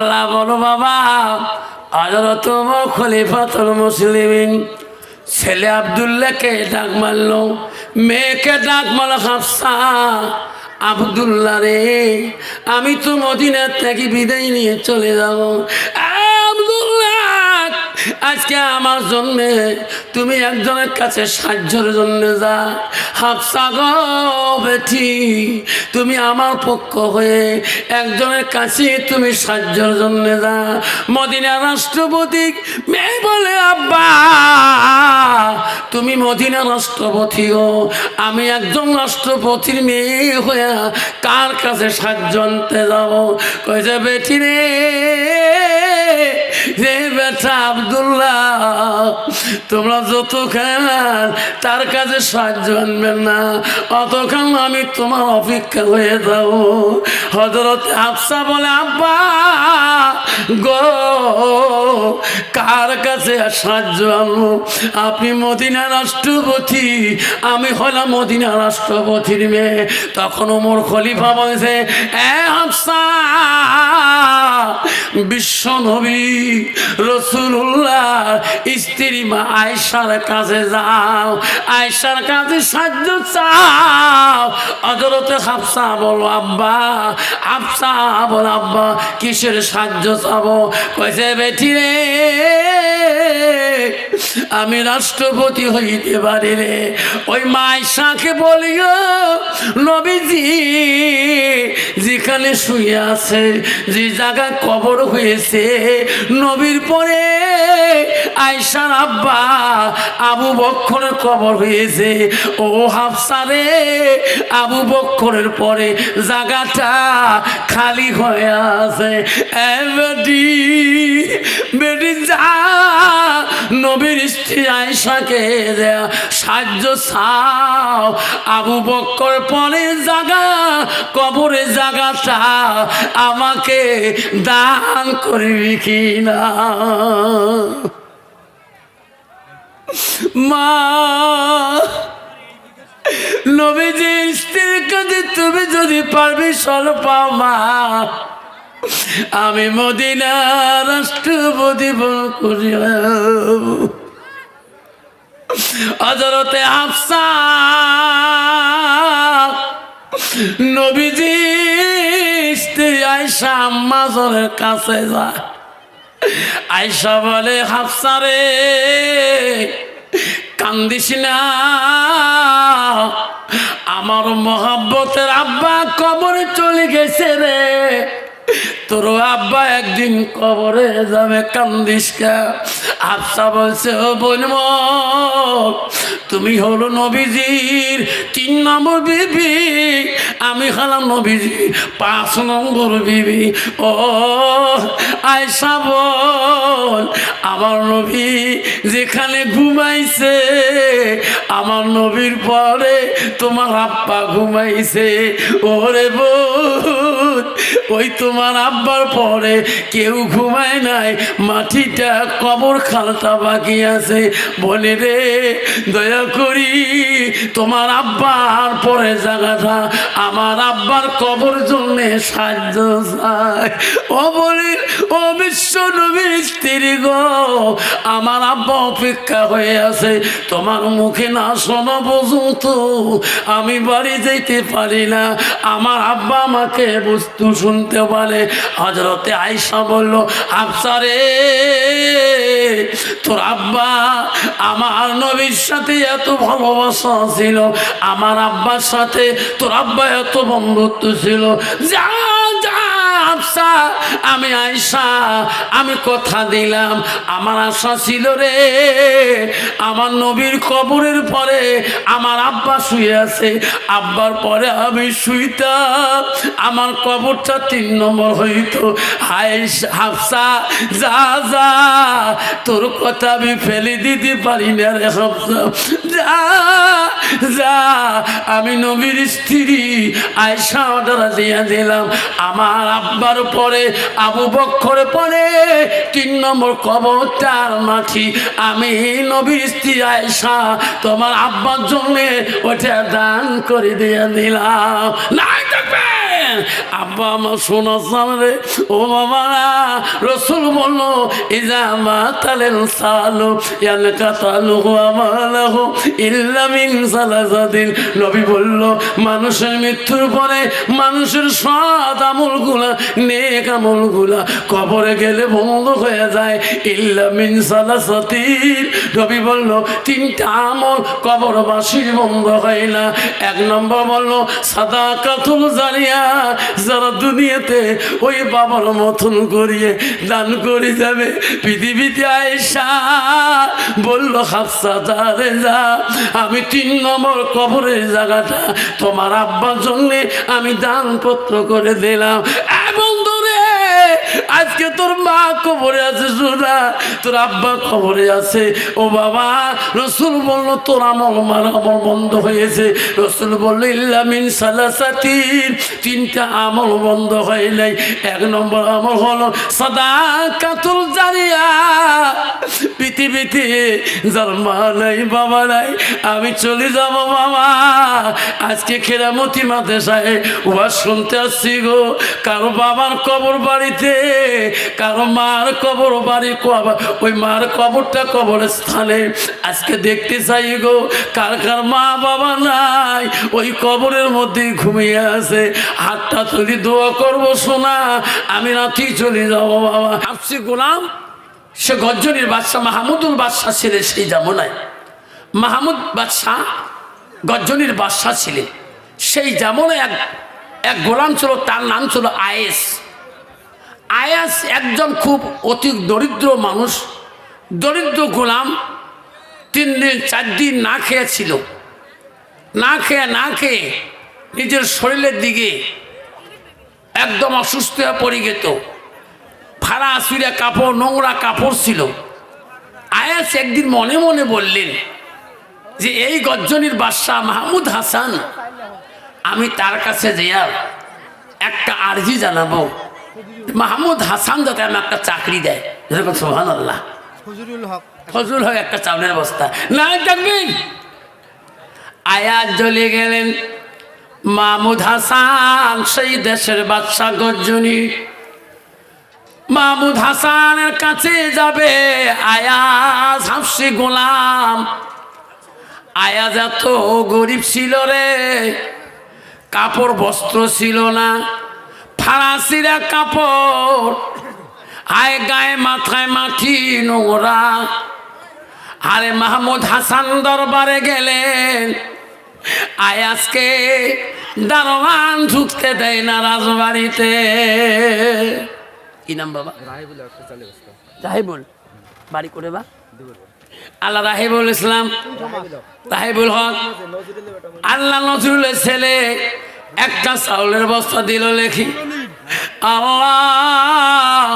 আল্লাহ বলো বাবা হযরত খলিফাতুল মুসলিমিন ছেলে আব্দুল্লাহকে ডাক মারলো, মেয়েকে ডাক মারলো, হাফসা আব্দুল্লাহ রে, আমি তো মদিনা থেকে বিদায় নিয়ে চলে যাব। আব্দুল্লাহ, আজকে আমার জন্য তুমি একজনের কাছে সাহায্যের জন্য যা। হাফসা গো বেটি, তুমি আমার পক্ষ হয়ে একজনের কাছে তুমি সাহায্যের জন্য যা। মদিনার রাষ্ট্রপতি মেয়ে বলে, আব্বা তুমি মদিনার রাষ্ট্রপতি গো, আমি একজন রাষ্ট্রপতির মেয়ে হয়ে কার কাছে সাহায্য আনতে যাব? কইছে বেটি রে, রে বেটা আব্দুল্লাহ, তোমরা যতক্ষণ তার কাছে সাহায্য আনবেন না অতক্ষণ আমি তোমার অপেক্ষা হয়ে যাব। হযরত হাফসা বলে, আব্বা গো, কার কাছে সাহায্য আনবো? আপনি মদিনা রাষ্ট্রপতি, আমি হলাম মদিনা রাষ্ট্রপতির মেয়ে। তখন ওমর খলিফা বলছে, এ হাফসা, বিশ্ব নবী রাসূলুল্লাহ স্ত্রী মা আয়েশার কাছে যাও, আয়েশার কাছে সাহায্য চাও। হযরত হাফসা বলো, আব্বা, হাফসা বল, আব্বা কিসের সাহায্য চাবো? কইছে বেটি রে, আমি রাষ্ট্রপতি হইতে পারি রে। ওই মা আয়েশাকে বলিও, নবীজি যেখানে শুয়ে আছে, যে জায়গা কবর হয়েছে, নবীর পরে আয়েশার আব্বা আবু বকরের কবর হয়েছে। ও হাফসা রে, আবু বকরের পরে জায়গাটা খালি হয়ে আছে। এ বেটি, বেটি যা, নবীর স্ত্রী আয়েশাকে সাহায্য চাও। আবু বকর পরে জায়গা, কবরে জায়গাটা আমাকে দান করবি কি না? মা, নবীজির স্ত্রীর কাছে তুমি যদি পারবি স্বল্প মা, আমি মদিনা রাষ্ট্রপতি করি। হযরতে হাফসা নবীজি স্ত্রী আয়েশা আম্মাজানের কাছে যা। আয়েশা বলে, হাফসা রে, কান্দিস না, আমার মহব্বতের আব্বা কবরে চলে গেছে রে, তোর আব্বা একদিন কবরে যাবে, কান্দিস কা? হাফসা বলছে, ও বোন, তুমি হলো নবীজির 3 নম্বর বিবি, আমি হলাম নবীজির 5 নম্বর বিবি। ও আয়েশা বল, আমার নবী যেখানে ঘুমাইছে, আমার নবীর পরে তোমার আব্বা ঘুমাইছে। ওরে বোন, ওই তোমার আব্বার পরে কেউ ঘুমায় নাই, মাটিটা কবর খালটা বাকি আছে। বলে রে, দয়া করি তোমার আব্বার পরে জায়গাটা আমার আব্বার কবর জন্য সাহায্য চায়। ও বলে, ও বিশ্ব নবীর স্ত্রী গো, আমার আব্বা অপেক্ষা হয়ে আছে, তোমার মুখে না শোনা পর্যন্ত আমি বাড়ি যেতে পারি না। আমার আব্বা আমাকে বস্তু শুনতে পারে। হযরতে আয়েশা বলল, হাফসা রে, তোর আব্বা আমার নবীর সাথে এত ভালোবাসা ছিল, আমার আব্বার সাথে তোর আব্বা এত বন্ধুত্ব ছিল। যা যা হাফসা, আমি আয়েশা, আমি কথা দিলাম, আমার আশা ছিল রে, আমার নবীর কবরের পরে আমার আব্বা শুয়ে আছে, আব্বার পরে আমি শুইতাম, আমার কবরটা 3 নম্বর হইতো। হাফসা যা যা, তোর কথা আমি ফেলে দিতে পারি না রে হাফসা, যা যা। আমি নবীর স্ত্রী আয়েশা অর্ডার দিয়ে দিলাম, আমার আব্বার পরে আবু বকর পরে 3 নম্বর কবরটার মাটি আমি নবীর স্ত্রী আয়েশা তোমার আব্বার জন্য ওটা দান করে দিয়ে দিলাম। নাই থাকবে আব্বা আমার সোনা সামনে ও বাবা রসুল বলল ইজা মাতালেন সালু ইয়ান কাতালু আমালাহু ইল্লা মিন সালাসাতিন। নবী বলল মানুষের মৃত্যুর পরে মানুষের সৎ আমলগুলা নেক আমলগুলা কবরে গেলে বন্ধ হয়ে যায় ইল্লা মিন সালাসাতিন। নবী বলল তিনটা আমল কবরবাসীর বন্ধ হয় না। এক নম্বর বলল সাদাকাতুল জারিয়া, যারা দুনিয়াতে ওই বাবার মতন করিয়ে দান করে যাবে। পৃথিবীতে আয়েশা বলল হাফসা তারে যা, আমি 3 নম্বর কবরের জায়গাটা তোমার আব্বার জন্যে আমি দানপত্র করে দিলাম। বন্ধুরে আজকে তোর মা কবরে আছে, সোনা তোর আব্বা কবরে আছে। ও বাবা রসুল বলল তোর আমল মার আমল বন্ধ হয়েছে। রসুল বলল ইল্লা মিন সালাসাতিন, 3টা আমল বন্ধ হয় নাই। 1 নম্বর আমল হলো সাদাকাতুল জারিয়া। পৃথিবীতে যার মা নাই বাবা নাই, আমি চলে যাব বাবা। আজকে খেরামতি মাদ্রাসায় ওয়াজ শুনতে আসছি গো। কারো বাবার কবর বাড়িতে, কারো মার কবর বাড়ি, ওই মার কবরটা কবরস্থানে আজকে দেখতে চাই গো। কার কার মা বাবা নাই ওই কবরের মধ্যে ঘুমিয়ে আছে, হাতটা তুলি দোয়া করবো সোনা, আমি রাতি চলে যাবো বাবা। হাফসি গোলাম সে গজ্জনীর বাদশাহ মাহমুদুল বাদশাহ ছিলেন। সেই জামানায় মাহমুদ বাদশাহ গজ্জনীর বাদশাহ ছিলেন। সেই জামানায় এক গোলাম ছিল, তার নাম ছিল আয়েস। আয়াস একজন খুব অতি দরিদ্র মানুষ, দরিদ্র গোলাম। 3 দিন 4 দিন না খেয়েছিল, না খেয়ে নিজের শরীরের দিকে একদম অসুস্থ হয়ে পড়ে গেত। ফাড়া আসিরা কাপড়, নোংরা কাপড় ছিল। আয়াস একদিন মনে মনে বললেন যে এই গজ্জনীর বাদশাহ মাহমুদ হাসান, আমি তার কাছে যাইয়া একটা আর্জি জানাবো, মাহমুদ হাসান যাতে আমি একটা চাকরি দেয়। যেরকম সুবহানাল্লাহ, ফজলুল হক একটা চাউলের বস্তা না থাকবেন। আয়াত জ্বলে গেলেন। মাহমুদ হাসান সেই দেশের বাদশাহ গজ্জনী, মাহমুদ হাসানের কাছে যাবে আয়াজ হাফসি গোলাম। আয়াজ এত গরিব ছিল রে, কাপড় বস্ত্র ছিল না, ফারাসিরা কাপড়, আয় গায়ে মাথায় মাটি নোংরা। আরে মাহমুদ হাসান দরবারে গেলেন, আয়াজকে দারোয়ান ঢুকতে দেয় না রাজবাড়িতে। কি নাম বাবা? রাহিবুল। বাড়ি করে বা আল্লাহ রাহিবুল ইসলাম, রাহিবুল হক। আল্লাহ নজরুলের ছেলে একটা চাউলের বস্তা দিল লেখি। আল্লাহ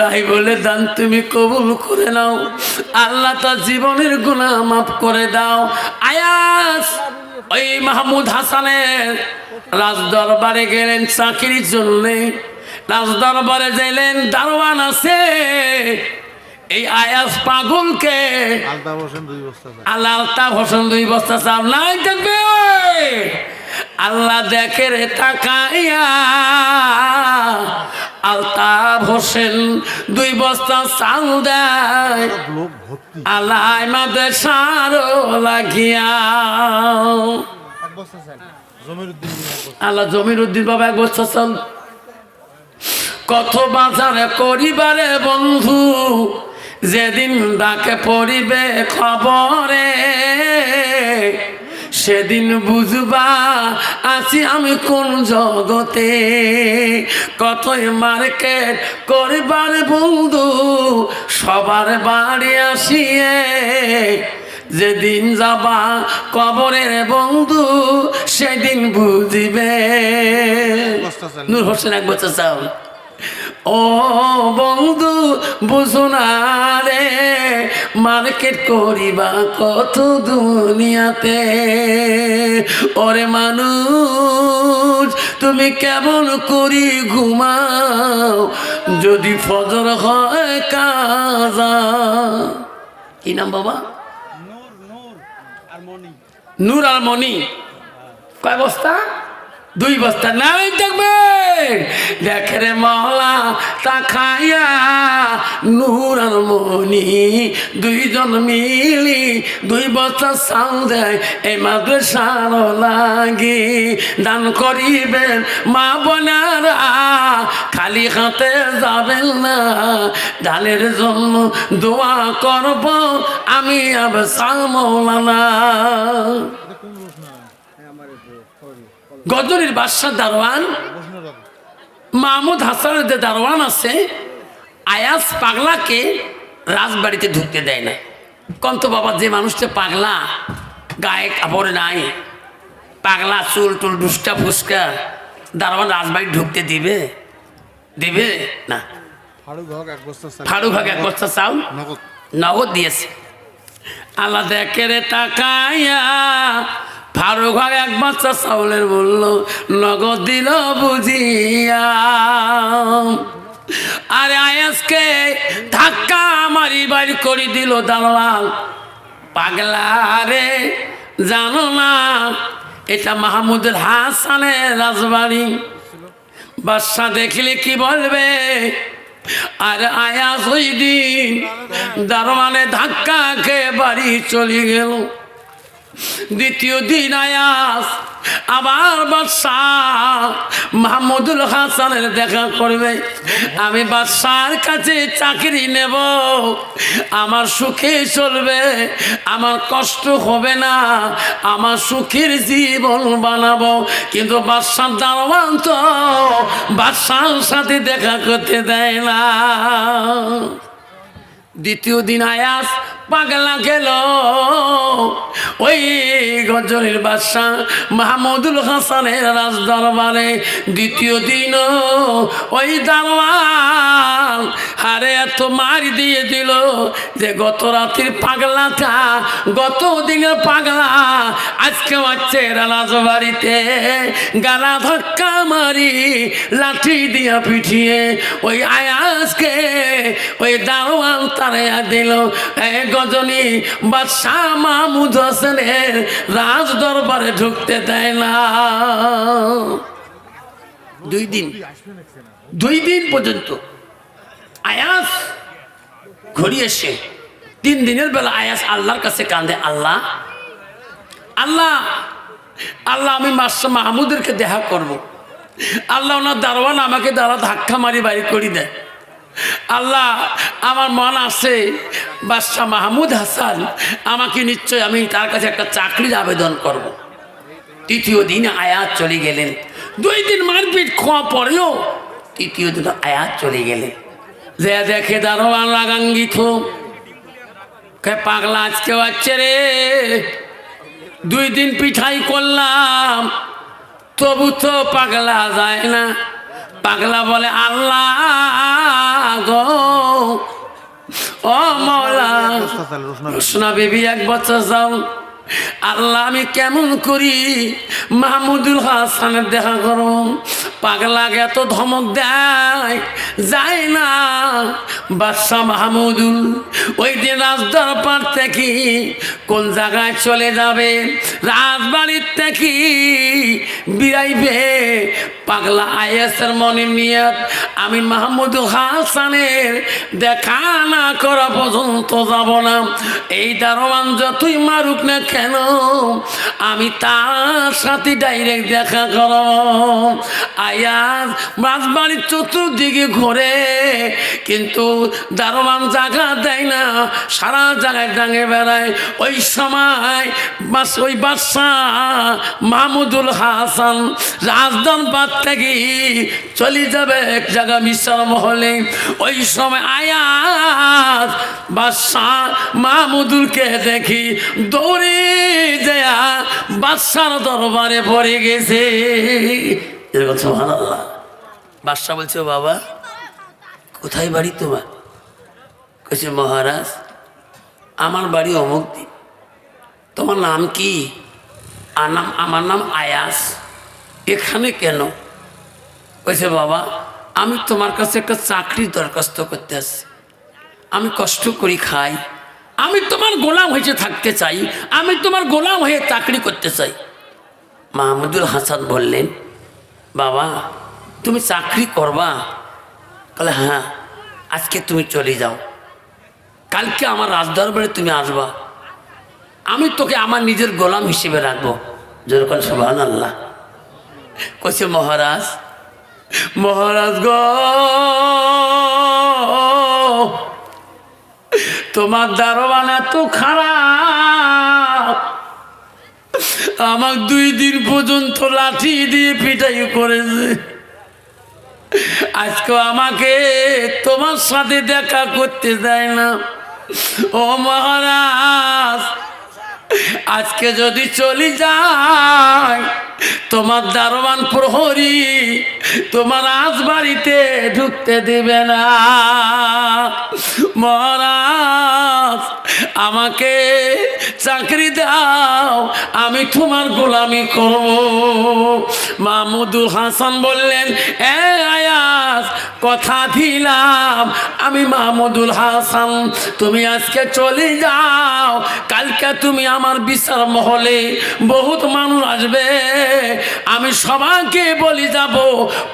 রাহিবুলের দান তুমি কবুল করে নাও, আল্লাহ তার জীবনের গুনাহ মাফ করে দাও। আয়াস ওই মাহমুদ হাসানের রাজ দরবারে গেলেন চাকরির জন্য। রাজ দরবারে যাইলেন, দারোয়ান আছে। এই আয়াস পাগলকে আল্লাহ হোসেন 2 বস্তা চাল নাই দেখবে। আল্লাহ দেখে রে তাকাইয়া, আলতাফ হোসেন 2 বস্তা চাল দেয়। আল্লাহ আমাদের সারো লাগিয়া, আল্লাহ জমির উদ্দিন বাবা 1 বস্তা চাল। কত বাজারে করিবারে বন্ধু, যেদিন ডাকে পড়িবে খবরে, সেদিন বুঝবা আছি আমি কোন জগতে। কতই মার্কেট করিবার বন্ধু, সবার বাড়ি আসিয়ে, যেদিন যাবা কবরের বন্ধু, সেদিন বুঝিবে। নূর হোসেন 1 বছর চাউল। ও বন্ধু বুঝো না রে, মার্কেট করিবা কত দুনিয়াতে। ওরে মানুষ তুমি কেমন করি ঘুমাও, যদি ফজর হয় কাজা। কি নাম বাবা? নূর আর মনি। কয় বস্তা? 2 বস্তা নাই দেখবে দেখে রে মহলা তা খাইয়া নূর আর মনি 2 জন মিলি 2 বস্তা চাল দেয় এই মাদ্রাসার লাগি দান করিবেন মা বোনেরা খালি হাতে যাবেন না ডালের জন্য দোয়া করব আমি আবসাল মৌলানা গজনীর বাদশাহ দারোয়ান মাহমুদ হাসানের যে দারোয়ান আছে আয়াস পাগলাকে রাজবাড়িতে ঢুকতে দেয় না কন্ত বাবা যে মানুষটা পাগলা গায়ে কাপড় নাই পাগলা চুল টুল ডুসকা ফুসকা দারোয়ান রাজবাড়ি ঢুকতে দিবে দিবে না ফারুক হক 1 বস্তা চাউল নগদ দিয়েছে আল্লাহ দেখে রে তাকাইয়া ফারুক হক 1 বস্তা চাউলের মূল্য নগদ দিল বুঝিয়া আরে আয়াসকে ধাক্কা মারি বাড়ি করে দিল দালাল পাগলা রে জানো না এটা মাহমুদুল হাসানের রাজবাড়ি বাদশা দেখলে কি বলবে আর আয়াস ওই দিন দারোয়ানে ধাক্কা খেয়ে বাড়ি চলে গেল দ্বিতীয় দিন আয়াস আবার বাদশাহ মাহমুদুল হাসানের দেখা করবে আমি বাদশার কাছে চাকরি নেব আমার সুখে চলবে আমার কষ্ট হবে না আমার সুখের জীবন বানাবো কিন্তু বাদশার দারোয়ান তো বাদশার সাথে দেখা করতে দেয় না দ্বিতীয় দিন আয়াস পাগলা গেল ওই গজনীর বাদশাহ মাহমুদুল হাসানের রাজ দরবারে দ্বিতীয় দিন ওই দারোয়ান আরে এত মার দিয়ে দিল যে গত রাতের পাগলাটা গত দিনের পাগলা আজকে হচ্ছে রাজবাড়িতে গালা ধাক্কা মারি লাঠি দিয়া পিঠিয়ে ওই আয়াসকে ওই দারোয়ান তাড়াইয়া দিল গজনী বাদশাহ মাহমুদ হাসানের রাজ দরবারে ঢুকতে দেয় না 2 দিন পর্যন্ত আয়াস ঘড়ি এসে 3 দিনের বেলা আয়াস আল্লাহর কাছে কাঁদে আল্লাহ আল্লাহ আল্লাহ আমি বাদশাহ মাহমুদেরকে দেখা করব আল্লাহ ওনার দারোয়ান আমাকে দ্বারা ধাক্কা মারি বাড়ি করে দেয় আল্লাহ আমার মন আছে বাদশাহ মাহমুদ হাসান আমাকে নিশ্চয় আমি তার কাছে একটা চাকরির আবেদন করব। তৃতীয় দিন আয়াত চলে গেলেন 2 দিন মারপিট খাওয়া পরেও তৃতীয় দিন আয়াত চলে গেলেন যে দেখে দারোয়ান রাগাঙ্গিত পাগলা আজকে হচ্ছে রে 2 দিন পিঠাই করলাম তবু তো পাগলা যায় না পাগলা বলে আল্লাহ গো ও মওলা রোশনা বিবি 1 বছর যাও আল্লাহ আমি কেমন করি মাহমুদুল হাসানের দেখা করো পাগলাকে এত ধমক দেয় যায় না বাদশাহ মাহমুদুল ওই দিন রাজদরবার থেকে কোন জায়গায় চলে যাবে রাজবাড়ির থেকে বিরাইবে পাগলা আয়াসের মনে নিয়ত আমি মাহমুদুল হাসানের দেখা না করা পর্যন্ত যাব না এই দারোয়ান যতই মারুক না কেন আমি তার সাথে ডাইরেক্ট দেখা করব আয়াস রাজবাড়ির চতুর্দিকে ঘোরে কিন্তু দারোয়ান জায়গা দেয় না সারা জায়গায় ডাঙে বেড়ায় ওই সময় ওই বাদশাহ মাহমুদুল হাসান রাজদরবার থেকে চলে যাবে এক জায়গা মিশর মহলে ওই সময় আয়াস বাদশাহ মাহমুদুলকে দেখি দৌড়ে দেয়া বাদশার দরবারে পড়ে গেছে এরকম সুবহানাল্লাহ বাদশা বলছে বাবা কোথায় বাড়ি তোমার কইছে মহারাজ আমার বাড়ি অমুক দিন তোমার নাম কি আমার নাম আয়াস এখানে কেন কইছে বাবা আমি তোমার কাছে একটা চাকরি দরখাস্ত করতে আসছি আমি কষ্ট করি খাই আমি তোমার গোলাম হয়ে থাকতে চাই আমি তোমার গোলাম হয়ে চাকরি করতে চাই মাহমুদুল হাসান বললেন বাবা তুমি চাকরি করবা? বলে হ্যাঁ, আজকে তুমি চলে যাও, কালকে আমার রাজদরবারে তুমি আসবা, আমি তোকে আমার নিজের গোলাম হিসেবে রাখবো। যেরকম সুবহানাল্লাহ। কইছে মহারাজ, মহারাজ গো, তোমার দারোয়ান এত খারাপ, আমার 2 দিন পর্যন্ত লাঠি দিয়ে পিটাই করেছে, আজকে আমাকে তোমার সাথে দেখা করতে দেয় না। ও মহারাজ, আজকে যদি চলে যায় তোমার দারোয়ান প্রহরী তোমার রাজবাড়িতে ঢুকতে দিবে না। মহারাজ আমাকে চাকরি দাও, আমি তোমার গোলামি করব। মাহমুদুল হাসান বললেন, এ আয়াস, কথা দিলাম আমি মাহমুদুল হাসান, তুমি আজকে চলে যাও, কালকে তুমি আমার বিচার মহলে বহুত মানুষ আসবে, আমি সবাইকে বলি যাব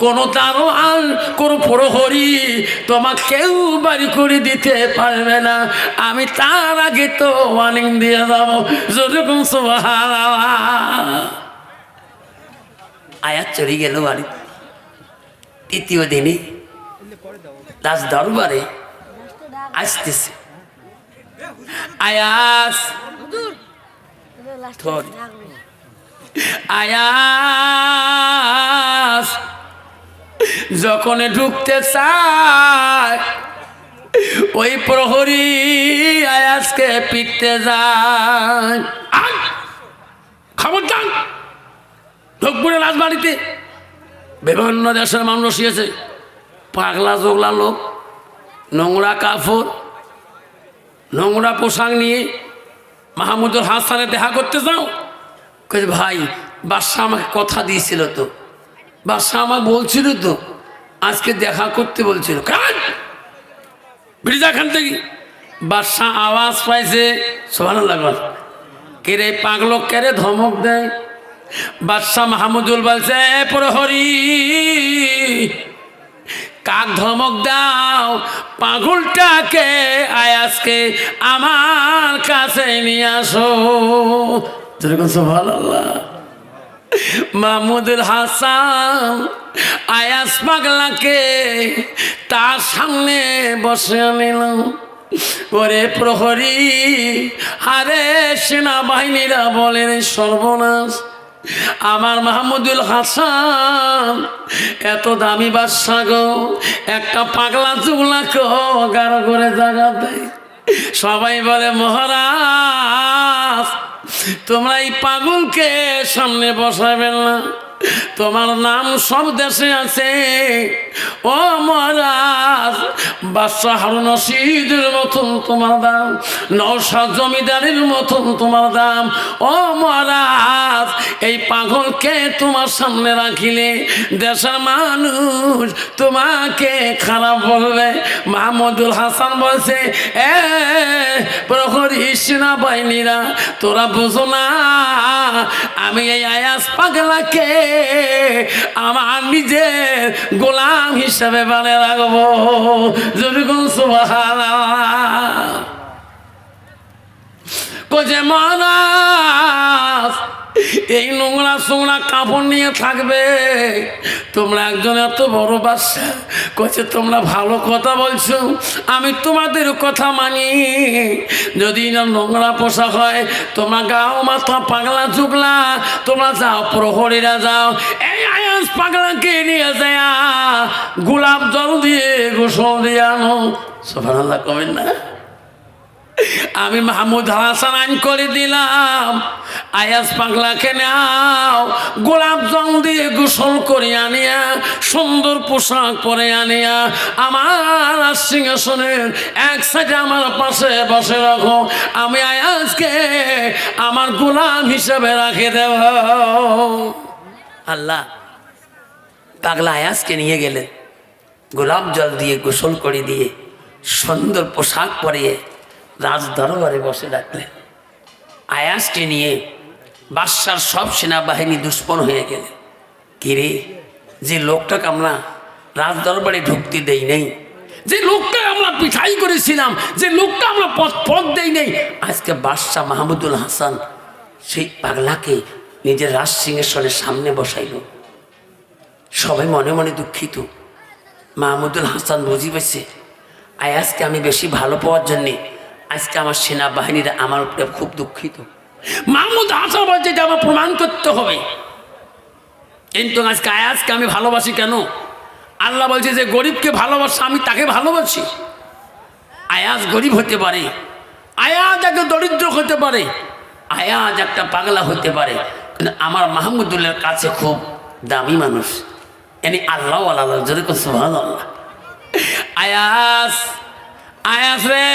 কোনো দারোয়ান কোনো প্রহরী তোমাকে কেউ বাড়ি করে দিতে পারবে না, আমি তার আগে তো ওয়ার্নিং দিয়ে যাব। যেরকম সুবহানাল্লাহ। আয়াত চলে গেল বাড়ি। 3য় দিনে রাজ দরবারে আসতেছে আয়াস, আয়াস যখন ঢুকতে চায় ওই প্রহরী আয়াসকে পিটতে যায়। খবরদার, ঢুকবো না রাজবাড়িতে। বিভিন্ন দেশের মানুষ এসেছে, পাগলা জোগলা লোক, নোংরা কাপড় নোংরা পোশাক নিয়ে মাহমুদুল হাসানে দেখা করতে যাও। কয়ে ভাই, বাদশাহ আমাকে কথা দিয়েছিল তো, বাদশাহ আমাকে বলছিল তো আজকে দেখা করতে বলছিল। ব্রিজাখান থেকে বাদশাহ আওয়াজ পাইছে, সুবহানাল্লাহ, কে রে পাগলক, কে রে ধমক দেয়। বাদশাহ মাহমুদুল বলছে, প্রহরী কাক ধমক দাও? পাগলটাকে আয়াসকে আমার কাছে নিয়ে আসো। যেরকম সুবহানাল্লাহ। মাহমুদুল হাসান আয়াস পাগলাকে তার সামনে বসে নিল। ওরে প্রহরী, আরে সেনাবাহিনীরা বলেন সর্বনাশ, আমার মাহমুদুল হাসান এত দামি বাদশা গো, একটা পাগলা চুগলাকে গাঢ় করে জায়গা দেয়। সবাই বলে মহারাজ তোমরা এই পাগলকে সামনে বসাবেন না, তোমার নাম সব দেশে আছে। ও মহারাজ, বাদশাহ হারুন রশিদের মতন তোমার দাম, নওশাদ জমিদারের মতন তোমার দাম। ও মহারাজ, এই পাগলকে তোমার সামনে রাখিলে দেশের মানুষ তোমাকে খারাপ বলবে। মাহমুদুল হাসান বলছে, এ প্রহরী সেনাবাহিনীরা, তোরা বুঝো না আমি এই আয়াস পাগলাকে আমার নিজের গোলাম হিসাবে বানিয়ে রাখবো। যেরকম সুবহানাল্লাহ। কোজে মহারাজ এই নোংরা সোংরা কাপড় নিয়ে থাকবে, তোমরা একজন এত বড় বাদশা, কইছে তোমরা ভালো কথা বলছো, আমি তোমাদের কথা মানি। যদি না নোংরা পোশাক হয়, তোমরা গাও মাথা পাগলা চুগলা, তোমরা যাও, প্রহরীরা যাও, এই আয়াস পাগলাকে নিয়ে যায় গোলাপ জল দিয়ে গোসল দিয়ে আনো। সুবহানাল্লাহ কবেন না? আমি মাহমুদ হাসান আইন করে দিলাম, আয়াস পাগলাকে নাও, গোলাপ জল দিয়ে গোসল করে আনিয়া, সুন্দর পোশাক পরে আনিয়া আমার সিংহাসনের এক সাইডে আমার পাশে বসে রাখো, আমি আয়াসকে আমার গোলাম হিসেবে রাখে দেব। আল্লাহ পাগলা আয়াসকে নিয়ে গেলেন, গোলাপ জল দিয়ে গোসল করে দিয়ে সুন্দর পোশাক পরিয়ে রাজ দরবারে বসে রাখলেন। আয়াসকে নিয়ে বাদশার সব সেনাবাহিনী দুশ্মন হয়ে গেলেন। কিরে যে লোকটাকে আমরা রাজদরবারে ঢুকতে দেই নাই, যে লোকটা আমরা পিঠাই করেছিলাম, যে লোকটা আমরা পথ দেই নাই, আজকে বাদশাহ মাহমুদুল হাসান সেই পাগলাকে নিজের রাজ সিংহাসনের সামনে বসাইল। সবাই মনে মনে দুঃখিত। মাহমুদুল হাসান বুঝি পেয়েছে আজকে আমি বেশি ভালো পাওয়ার জন্যে আজকে আমার সেনাবাহিনীরা আমার উপরে খুব দুঃখিত। মাহমুদ হাসান বলছে যে আমার প্রমাণ করতে হবে, কিন্তু আজকে আয়াজকে আমি ভালোবাসি কেন? আল্লাহ বলছে যে গরিবকে ভালোবাসা, আমি তাকে ভালোবাসি। আয়াজ গরিব হতে পারে, আয়াজ একটা দরিদ্র হতে পারে, আয়াজ একটা পাগলা হতে পারে, কিন্তু আমার মাহমুদুল্লার কাছে খুব দামি মানুষ। এনি আল্লাহ আল্লাহ যদি সুবহানাল্লাহ। আয়াজ আয়াজ রে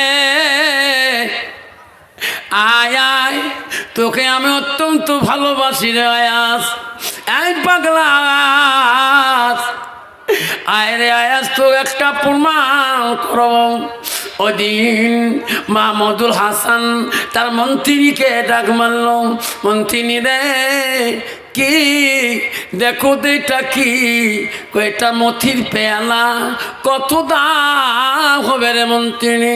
আয় তোকে আমি অত্যন্ত ভালোবাসি রে আয়াজ। এই পাগলা আয়াজ, আয় রে আয়াজ তো একটা প্রমাণ করো। ওদিন মাহমুদুল হাসান তার মন্ত্রীকে ডাক মারল, মন্ত্রী রে কি দেখো এটা কি? কয়টা মথির পেয়ালা, কত দাম হবে রে মন্ত্রী?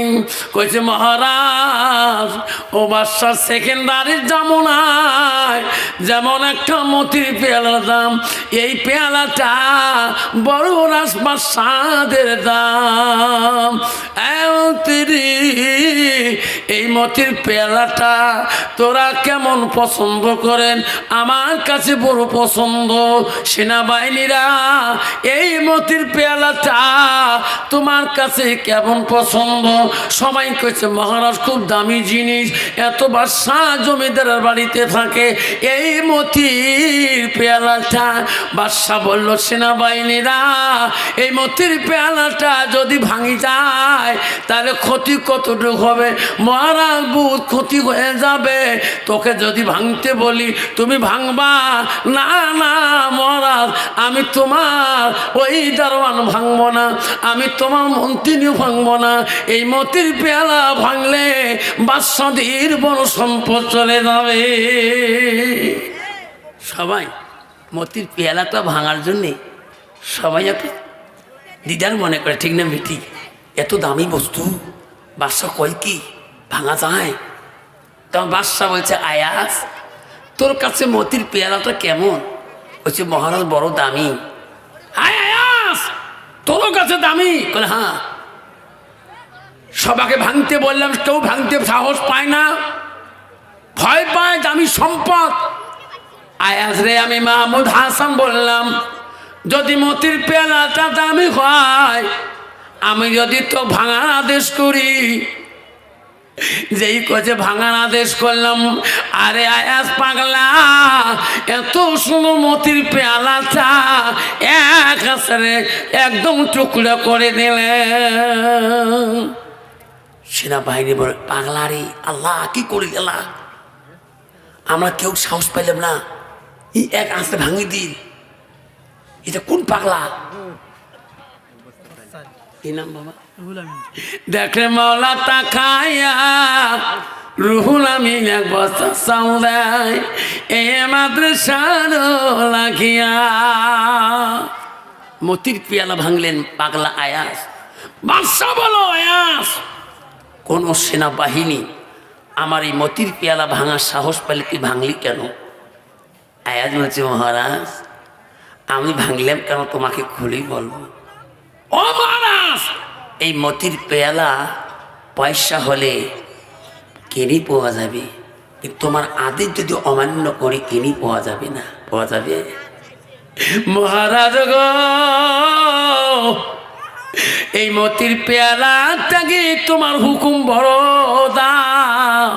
কইছে মহারাজ ও বাদশাহ সেকেন্ডারির জামুনায় যেমন একটা মথির পেয়ালার দাম, এই পেয়ালাটা বড় রাজবাদশাহের দাম। এই মথির পেয়ালাটা তোরা কেমন পছন্দ করেন? আমার কাছে বড় পছন্দ। সেনাবাহিনীরা এই মতির পেয়ালাটা তোমার কাছে কেমন পছন্দ? সবাই কইছে মহারাজ খুব দামি জিনিস, এত বাদশাহ জমিদারের বাড়িতে থাকে, এই মতির পেয়ালাটা। বাদশাহ বলল সেনাবাহিনীরা এই মতির পেয়ালাটা যদি ভাঙি যায় তাহলে ক্ষতি কতটুকু হবে? মহারাজ বহুত ক্ষতি হয়ে যাবে, তোকে যদি ভাঙতে বলি তুমি ভাঙবা না? না মহারাজ, আমি তোমার ওই দারোয়ান ভাঙবো না, আমি তোমার মন্ত্রীও ভাঙবো না। এই মতির পেয়ালা ভাঙলে বাদশাহীর বড় সম্পদ চলে যাবে। সবাই মতির পেয়ালাটা ভাঙার জন্যে সবাই একটা দিদার মনে করে, ঠিক না বেটি? এত দামি বস্তু বাদশাহ কয় কি ভাঙা যায়? তখন বাদশাহ বলছে আয়াজ তোর কাছে মতির পেয়ালাটা কেমন? বলছে মহারাজ বড় দামি। আয়াজ তোর কাছে দামি? বলে হ্যাঁ। সবাইকে ভাঙতে বললাম, কেউ ভাঙতে সাহস পায় না, ভয় পায়, দামি সম্পদ। আয়াজ রে আমি মাহমুদ হাসান বললাম যদি মতির পেয়ালাটা দামি হয়, আমি যদি তো ভাঙার আদেশ করি। যেই কছে ভাঙার আদেশ করলাম, আরে আয়াজ পাগলা এত শুনো মতির পেয়ালাটা এক আসরে একদম টুকরা করে দিলে। সেনাবাহিনী বলে পাগলা রে আল্লাহ কি করে গেলা, আমরা কেউ সাহস পাইলাম না, এই এক আস্তে ভাঙি দিন। এটা কোন পাগলা? কি নাম বাবা? দেখে মাওলা তাকায়া রুহুল আমিন এক বস্তা চাউদাই এ মাদ্রাসার লাগিয়া। মতির পেয়ালা ভাঙলেন পাগলা আয়াজ। বাদশা বলো আয়াজ কোন সেনাবাহিনী আমার এই মতির পেয়ালা ভাঙার সাহস পেলে তুই ভাঙলি কেন? আয়াজ বলছে মহারাজ আমি ভাঙলাম কেন তোমাকে খুলেই বলবো। ও মহারাজ এই মতির পেয়ালা পয়সা হলে কিনে পাওয়া যাবে, কিন্তু তোমার আদেশ যদি অমান্য করে কিনে পাওয়া যাবে না। পাওয়া যাবে? মহারাজ গো এই মতির পেয়ালাটাকে তোমার হুকুম বড় দাম,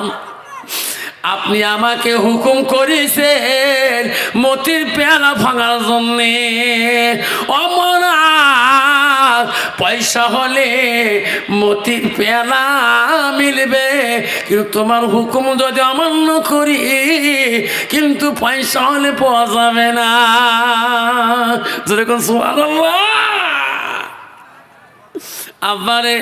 আপনি আমাকে হুকুম করেছেন মতির পেয়ালা ভাঙার জন্যে। অমরাজ পয়সা হলে মতির পেয়ালা মিলবে, কিন্তু তোমার হুকুম যদি অমান্য করি কিন্তু পয়সা হলে পাওয়া যাবে না। যেরকম সুবহানাল্লাহ। আবারে